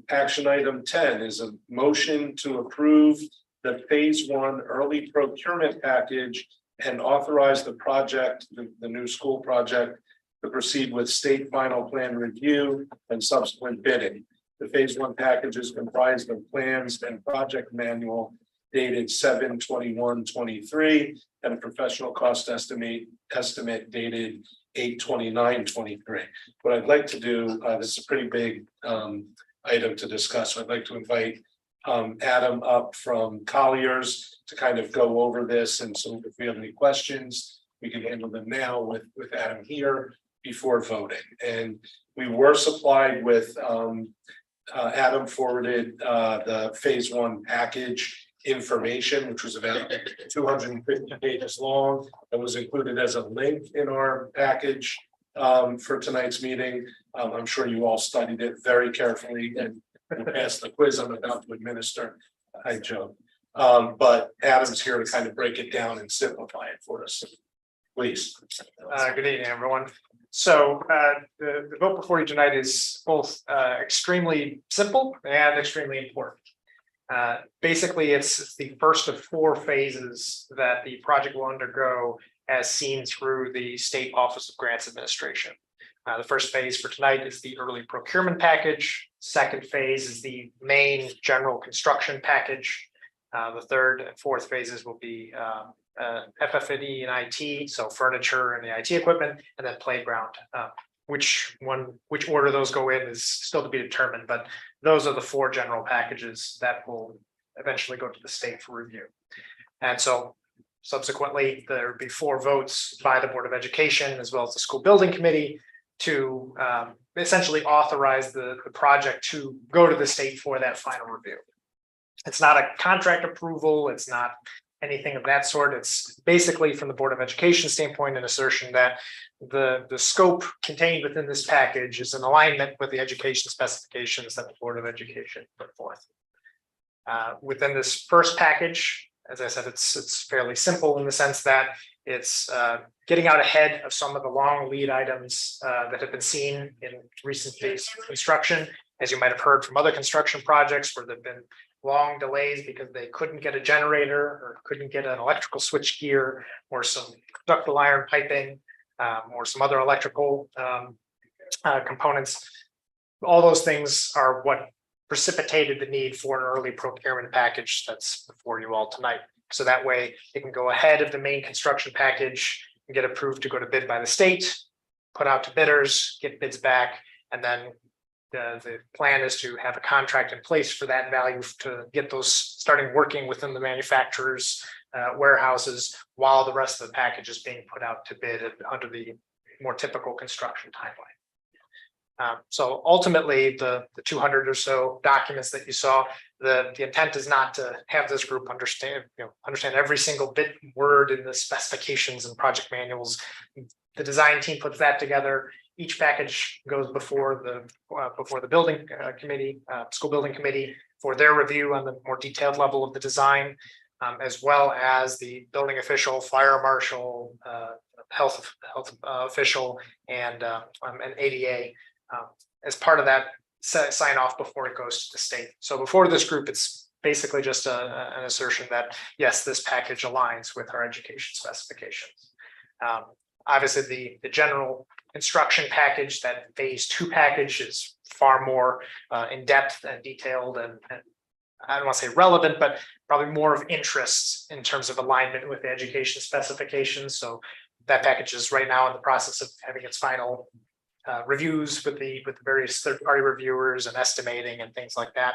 Action item 10 is a motion to approve the phase 1 early procurement package and authorize the project, the new school project, to proceed with state final plan review and subsequent bidding. The phase 1 package is comprised of plans and project manual dated 7/21/23 and a professional cost estimate dated 8/29/23. What I'd like to do, this is a pretty big item to discuss. So I'd like to invite Adam up from Colliers to kind of go over this, and so if we have any questions, we can handle them now with Adam here before voting. And we were supplied with Adam forwarded the phase 1 package information, which was about 250 pages long. That was included as a link in our package for tonight's meeting. I'm sure you all studied it very carefully and passed the quiz I'm about to administer. Hi, Joe. But Adam's here to kind of break it down and simplify it for us. Please. Good evening, everyone. So the vote before you tonight is both extremely simple and extremely important. Basically, it's the first of 4 phases that the project will undergo as seen through the State Office of Grants Administration. The first phase for tonight is the early procurement package. Second phase is the main general construction package. The third and fourth phases will be FF&E and IT, so furniture and the IT equipment, and then playground. Which order those go in is still to be determined, but those are the 4 general packages that will eventually go to the state for review. And so subsequently, there will be 4 votes by the Board of Education as well as the School Building Committee to essentially authorize the project to go to the state for that final review. It's not a contract approval, it's not anything of that sort. It's basically from the Board of Education standpoint, an assertion that the scope contained within this package is in alignment with the education specifications that the Board of Education put forth. Within this first package, as I said, it's fairly simple in the sense that it's getting out ahead of some of the long lead items that have been seen in recent phase construction. As you might have heard from other construction projects where there've been long delays because they couldn't get a generator or couldn't get an electrical switch gear or some ductile iron piping or some other electrical components. All those things are what precipitated the need for an early procurement package that's before you all tonight. So that way it can go ahead of the main construction package and get approved to go to bid by the state, put out to bidders, get bids back, and then the plan is to have a contract in place for that value to get those starting working within the manufacturer's warehouses while the rest of the package is being put out to bid under the more typical construction timeline. So ultimately, the 200 or so documents that you saw, the intent is not to have this group understand every single bit word in the specifications and project manuals. The design team puts that together. Each package goes before the building committee, school building committee, for their review on the more detailed level of the design, as well as the building official, fire marshal, health official, and an ADA. As part of that sign off before it goes to the state. So before this group, it's basically just an assertion that yes, this package aligns with our education specifications. Obviously, the general construction package, that phase 2 package is far more in depth and detailed and I don't want to say relevant, but probably more of interest in terms of alignment with the education specifications. So that package is right now in the process of having its final reviews with the various third-party reviewers and estimating and things like that.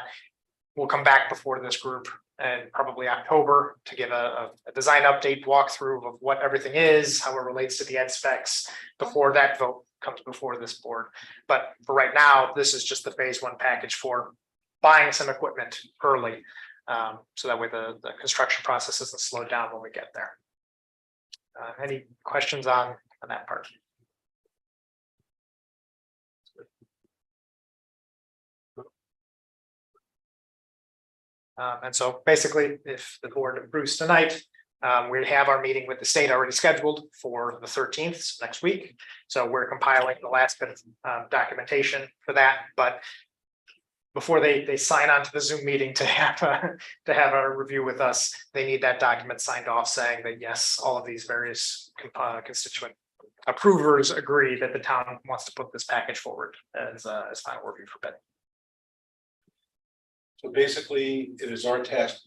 We'll come back before this group and probably October to give a design update walkthrough of what everything is, how it relates to the ed specs before that vote comes before this board. But for right now, this is just the phase 1 package for buying some equipment early. So that way the construction process isn't slowed down when we get there. Any questions on that part? And so basically, if the board approves tonight, we have our meeting with the state already scheduled for the 13th, so next week. So we're compiling the last bit of documentation for that, but before they sign on to the Zoom meeting to have a review with us, they need that document signed off saying that yes, all of these various constituent approvers agree that the town wants to put this package forward as final review for bidding. So basically, it is our task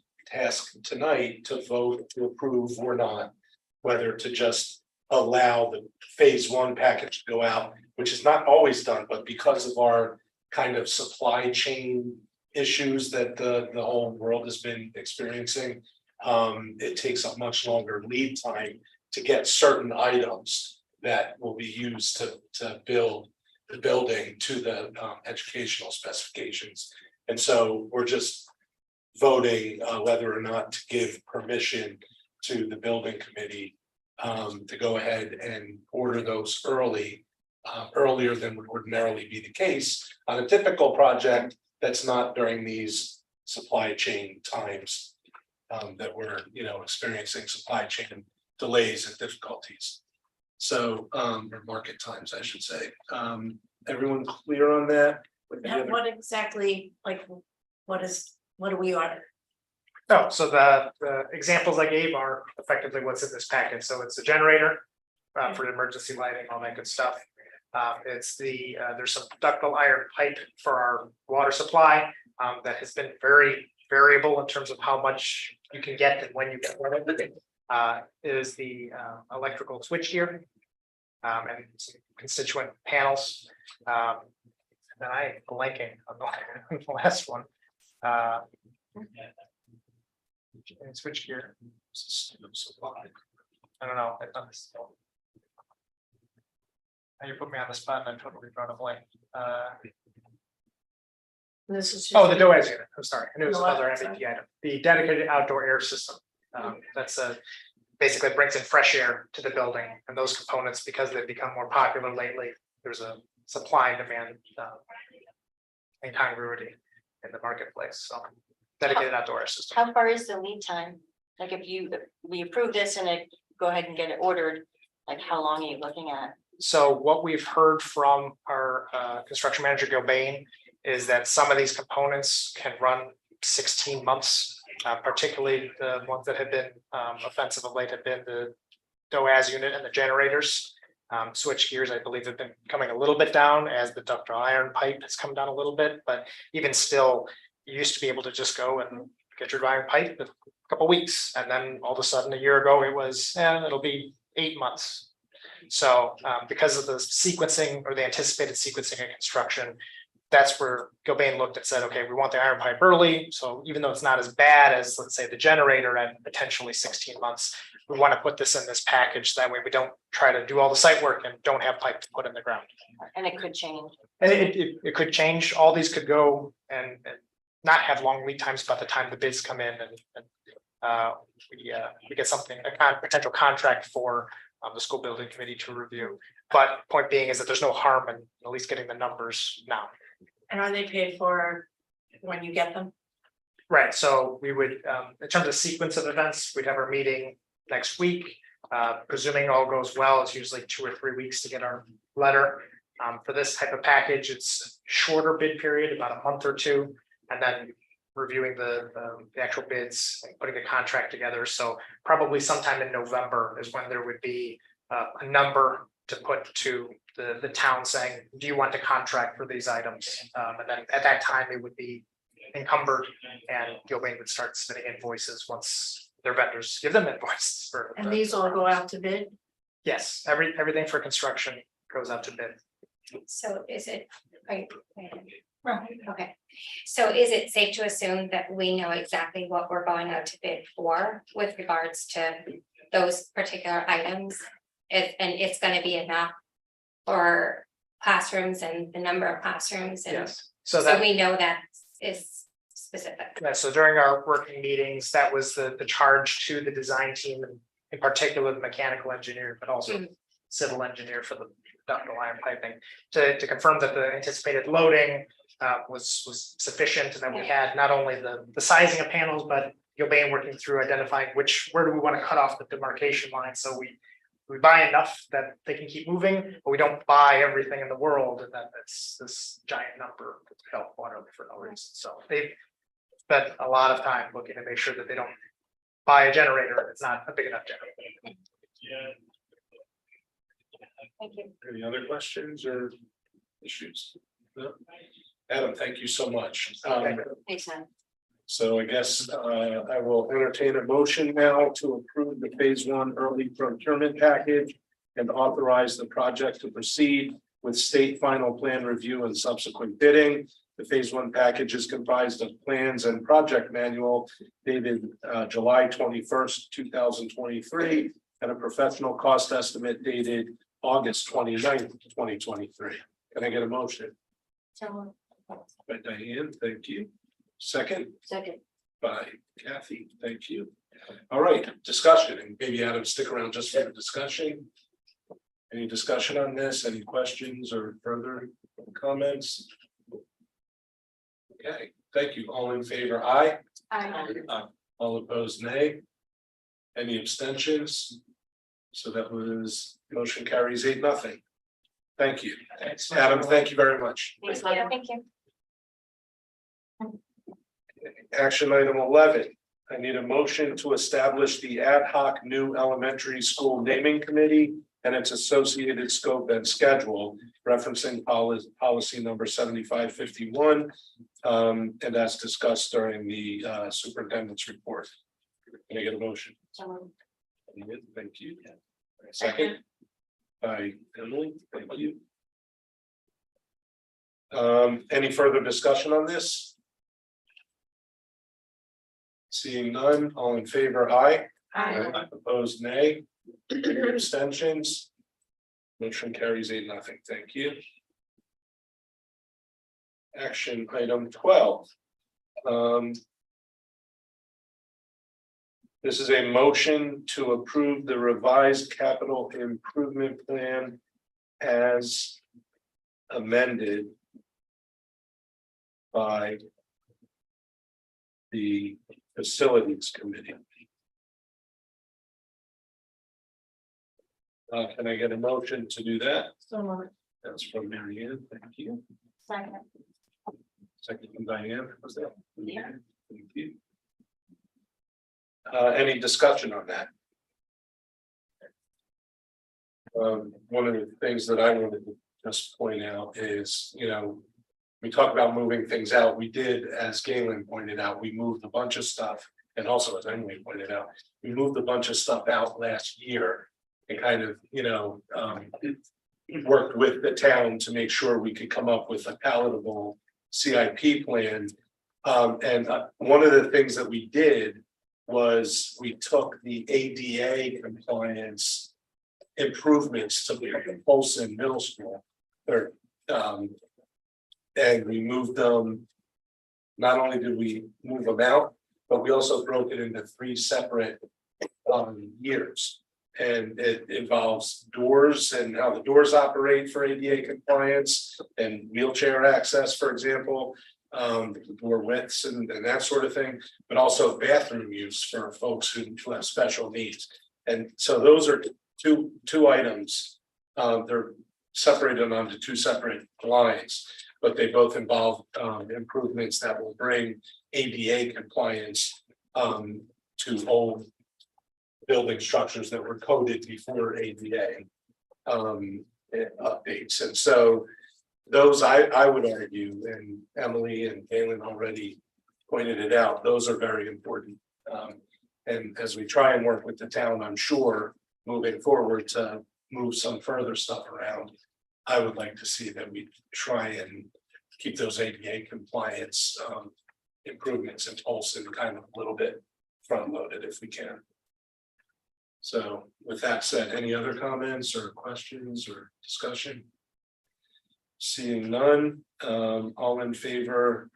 tonight to vote to approve or not, whether to just allow the phase 1 package to go out, which is not always done, but because of our kind of supply chain issues that the whole world has been experiencing, it takes a much longer lead time to get certain items that will be used to build the building to the educational specifications. And so we're just voting whether or not to give permission to the building committee to go ahead and order those earlier than would ordinarily be the case on a typical project that's not during these supply chain times that we're experiencing supply chain delays and difficulties. So or market times, I should say. Everyone clear on that? What exactly, like, what do we order? Oh, so the examples I gave are effectively what's in this packet. So it's a generator for emergency lighting, all that good stuff. It's there's some ductile iron pipe for our water supply that has been very variable in terms of how much you can get and when you get it. Is the electrical switchgear and some constituent panels. And I am blanking on the last one. Switchgear. I don't know. Now you put me on the spot and I totally drawn a blank. This is. Oh, the DOAS unit. I'm sorry. I knew it was No, another sorry. MVP item. The dedicated outdoor air system. That's basically brings in fresh air to the building, and those components, because they've become more popular lately, there's a supply and demand incongruity in the marketplace. So dedicated outdoor air system. How far is the lead time? Like if we approve this and go ahead and get it ordered, like how long are you looking at? So what we've heard from our construction manager, Gilbane, is that some of these components can run 16 months. Particularly the ones that have been offensive of late have been the DOAS unit and the generators. Switch gears, I believe, have been coming a little bit down as the ductile iron pipe has come down a little bit, but even still, you used to be able to just go and get your iron pipe in a couple of weeks, and then all of a sudden a year ago it was, it'll be 8 months. So because of the sequencing or the anticipated sequencing of construction, that's where Gilbane looked and said, okay, we want the iron pipe early. So even though it's not as bad as, let's say, the generator at potentially 16 months, we want to put this in this package. That way we don't try to do all the site work and don't have pipe to put in the ground. And it could change. And it could change. All these could go and not have long lead times by the time the bids come in and we get something, a potential contract for the school building committee to review. But point being is that there's no harm in at least getting the numbers now. And are they paid for when you get them? Right, so we would, in terms of sequence of events, we'd have our meeting next week. Presuming all goes well, it's usually 2 or 3 weeks to get our letter. For this type of package, it's shorter bid period, about a month or two, and then reviewing the actual bids and putting a contract together. So probably sometime in November is when there would be a number to put to the town saying, do you want to contract for these items? And then at that time, it would be encumbered and Gilbane would start submitting invoices once their vendors give them invoices for. And these all go out to bid? Yes, everything for construction goes out to bid. So is it, okay, so is it safe to assume that we know exactly what we're going out to bid for with regards to those particular items? And it's gonna be enough for classrooms and the number of classrooms and Yes, so so that, we know that is specific. yeah, so during our working meetings, that was the charge to the design team and in particular, the mechanical engineer, but also civil engineer for the ductile iron piping, to confirm that the anticipated loading was sufficient and that we had not only the sizing of panels, but Gilbane working through identifying where do we want to cut off the demarcation line, so we buy enough that they can keep moving, but we don't buy everything in the world, and then it's this giant number to help water for no reason. So they've spent a lot of time looking to make sure that they don't buy a generator, if it's not a big enough generator. Thank you. Any other questions or issues? No? Adam, thank you so much. Thanks, man. So I guess I will entertain a motion now to approve the phase one early procurement package and authorize the project to proceed with state final plan review and subsequent bidding. The phase one package is comprised of plans and project manual dated July 21st, 2023, and a professional cost estimate dated August 29th, 2023. Can I get a motion? So, By Diane, thank you. Second? second. By Kathy, thank you. All right, discussion, and maybe Adam, stick around just for the discussion. Any discussion on this? Any questions or further comments? Okay, thank you. All in favor, aye. All opposed, nay. Any abstentions? So that was, motion carries 8-0. Thank you. Thanks. Adam, thank you very much. Thanks, Leah. Thank you. Action item 11. I need a motion to establish the ad hoc new elementary school naming committee and its associated scope and schedule, referencing policy number 7551. And as discussed during the superintendent's report. Can I get a motion? So, Thank you. Second. By Emily, thank you. Any further discussion on this? Seeing none, all in favor, aye. Opposed, nay. Abstentions. Motion carries 8-0. Thank you. Action item 12. This is a motion to approve the revised capital improvement plan as amended by the facilities committee. Can I get a motion to do that? so, That's from Mary Ann, thank you. second. Second from Diane, was that? Yeah. Thank you. Any discussion on that? One of the things that I wanted to just point out is, we talk about moving things out. We did, as Galen pointed out, we moved a bunch of stuff. And also, as Emily pointed out, we moved a bunch of stuff out last year and kind of, worked with the town to make sure we could come up with a palatable CIP plan. And one of the things that we did was we took the ADA compliance improvements to Folsom Middle School. And we moved them. Not only did we move them out, but we also broke it into 3 separate years. And it involves doors and how the doors operate for ADA compliance and wheelchair access, for example, door widths and that sort of thing, but also bathroom use for folks who have special needs. And so those are two items. They're separated onto 2 separate lines, but they both involve improvements that will bring ADA compliance to old building structures that were coded before ADA. Updates, and so those I would argue, and Emily and Galen already pointed it out, those are very important. And as we try and work with the town, I'm sure moving forward to move some further stuff around, I would like to see that we try and keep those ADA compliance improvements in Olson kind of a little bit front loaded if we can. So with that said, any other comments or questions or discussion? Seeing none, all in favor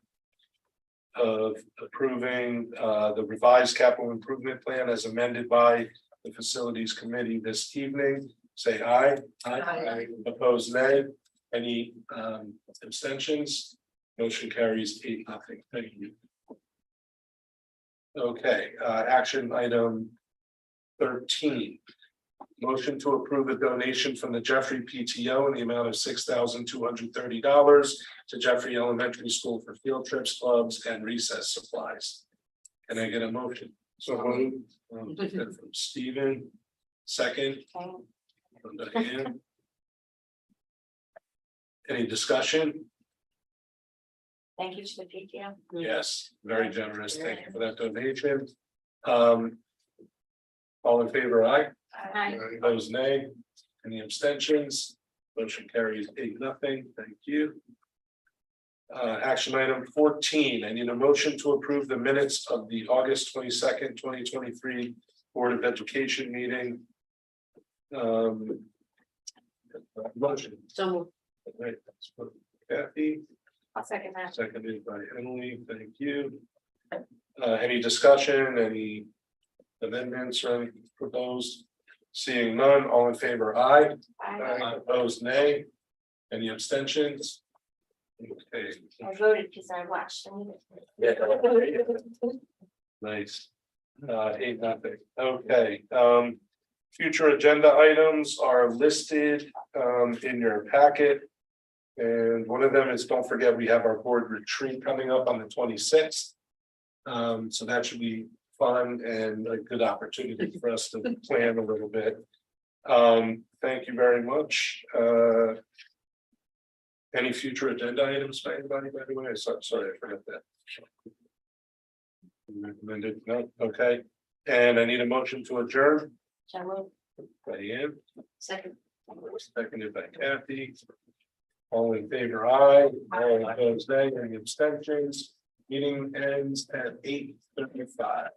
of approving the revised capital improvement plan as amended by the facilities committee this evening, say aye. Aye. Opposed, nay. Any abstentions? Motion carries 8-0. Thank you. Okay, action item 13. Motion to approve a donation from the Jeffrey PTO in the amount of $6,230 to Jeffrey Elementary School for field trips, clubs, and recess supplies. Can I get a motion? So moved. From Stephen, second. From Diane. Any discussion? Thank you to the PTO. Yes, very generous. Thank you for that donation. All in favor, aye. Opposed, nay. Any abstentions? Motion carries 8-0. Thank you. Action item 14, I need a motion to approve the minutes of the August 22nd, 2023 Board of Education meeting. Motion. So moved. Right, that's for Kathy, I'll second that. seconded by Emily. Thank you. Any discussion, any amendments or anything proposed? Seeing none, all in favor, aye. Opposed, nay. Any abstentions? Okay. I voted because I watched the meeting. Nice. 8-0. Okay, future agenda items are listed in your packet. And one of them is, don't forget, we have our board retreat coming up on the 26th. So that should be fun and a good opportunity for us to plan a little bit. Thank you very much. Any future agenda items by anybody, by the way? Sorry, I forgot that. Recommended, no, okay. And I need a motion to adjourn. So moved. Diane, Second. seconded by Kathy. All in favor, aye. All opposed, nay. Any abstentions? Meeting ends at 8:35.